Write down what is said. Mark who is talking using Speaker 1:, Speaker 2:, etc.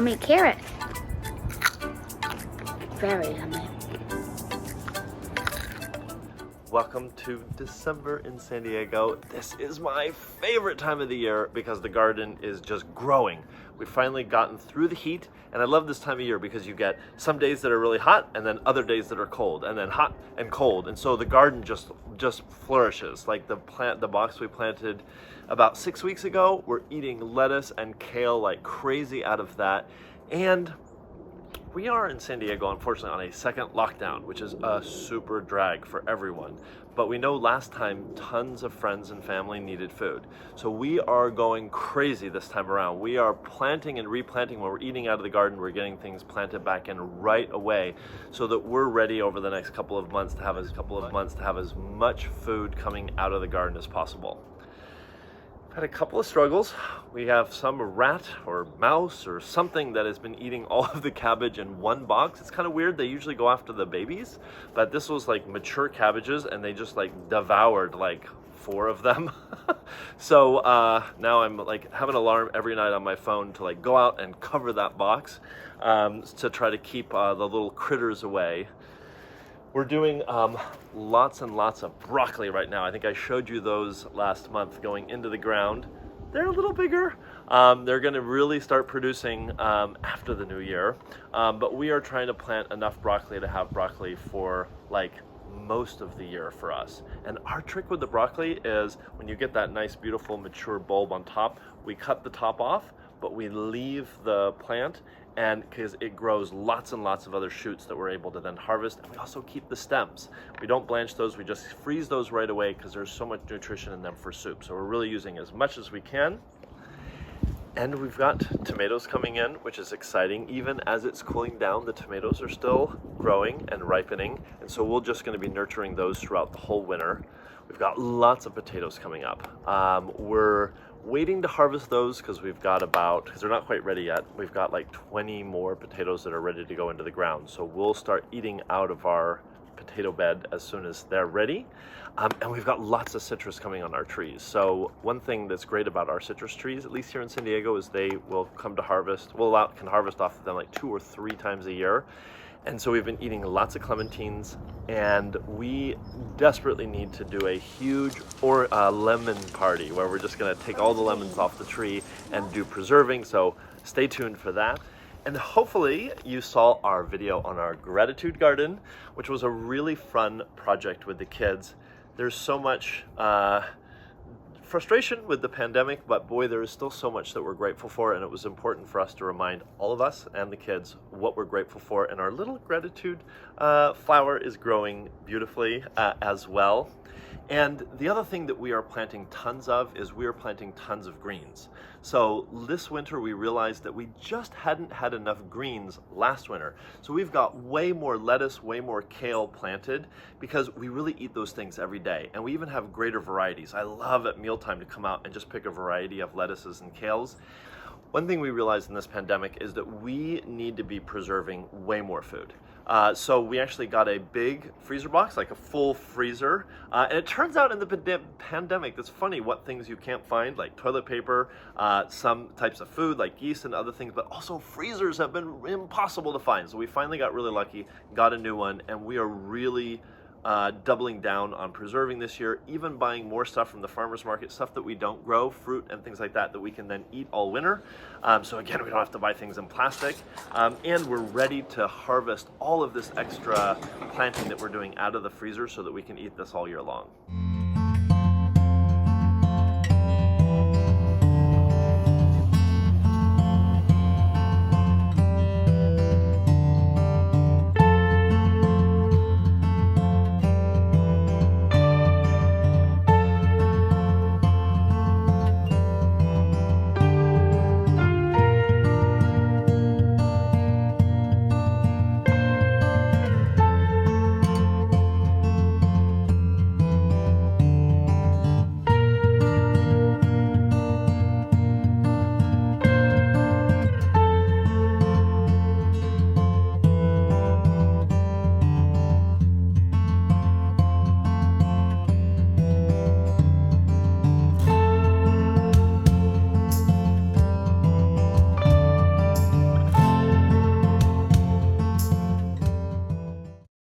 Speaker 1: yummy carrot. Very yummy.
Speaker 2: Welcome to December in San Diego. This is my favorite time of the year because the garden is just growing. We've finally gotten through the heat, and I love this time of year because you get some days that are really hot and then other days that are cold, and then hot and cold. And so the garden just flourishes. Like the box we planted about 6 weeks ago, we're eating lettuce and kale like crazy out of that. And we are in San Diego, unfortunately, on a second lockdown, which is a super drag for everyone. But we know last time tons of friends and family needed food. So we are going crazy this time around. We are planting and replanting. When we're eating out of the garden, we're getting things planted back in right away so that we're ready over the next couple of months to have as much food coming out of the garden as possible. Had a couple of struggles. We have some rat or mouse or something that has been eating all of the cabbage in one box. It's kind of weird. They usually go after the babies, but this was like mature cabbages and they just like devoured like 4 of them. So now I'm like have an alarm every night on my phone to like go out and cover that box to try to keep the little critters away. We're doing lots and lots of broccoli right now. I think I showed you those last month going into the ground. They're a little bigger. They're gonna really start producing after the new year. But we are trying to plant enough broccoli to have broccoli for like most of the year for us. And our trick with the broccoli is when you get that nice, beautiful, mature bulb on top, we cut the top off, but we leave the plant, and because it grows lots and lots of other shoots that we're able to then harvest. And we also keep the stems. We don't blanch those, we just freeze those right away because there's so much nutrition in them for soup. So we're really using as much as we can. And we've got tomatoes coming in, which is exciting. Even as it's cooling down, the tomatoes are still growing and ripening. And so we're just gonna be nurturing those throughout the whole winter. We've got lots of potatoes coming up. We're waiting to harvest those because they're not quite ready yet. We've got like 20 more potatoes that are ready to go into the ground. So we'll start eating out of our potato bed as soon as they're ready. And we've got lots of citrus coming on our trees. So one thing that's great about our citrus trees, at least here in San Diego, is they will come to harvest. Can harvest off of them like 2 or 3 times a year. And so we've been eating lots of clementines, and we desperately need to do a huge lemon party where we're just gonna take all the lemons off the tree and do preserving. So stay tuned for that. And hopefully you saw our video on our gratitude garden, which was a really fun project with the kids. There's so much frustration with the pandemic, but boy, there is still so much that we're grateful for, and it was important for us to remind all of us and the kids what we're grateful for. And our little gratitude flower is growing beautifully as well. And the other thing that we are planting tons of is we are planting tons of greens. So this winter we realized that we just hadn't had enough greens last winter. So we've got way more lettuce, way more kale planted because we really eat those things every day. And we even have greater varieties. I love at mealtime to come out and just pick a variety of lettuces and kales. One thing we realized in this pandemic is that we need to be preserving way more food. So we actually got a big freezer box, like a full freezer. And it turns out in the pandemic, it's funny what things you can't find, like toilet paper, some types of food like yeast and other things, but also freezers have been impossible to find. So we finally got really lucky, got a new one, and we are really doubling down on preserving this year, even buying more stuff from the farmer's market, stuff that we don't grow, fruit and things like that we can then eat all winter. So again, we don't have to buy things in plastic. And we're ready to harvest all of this extra planting that we're doing out of the freezer so that we can eat this all year long.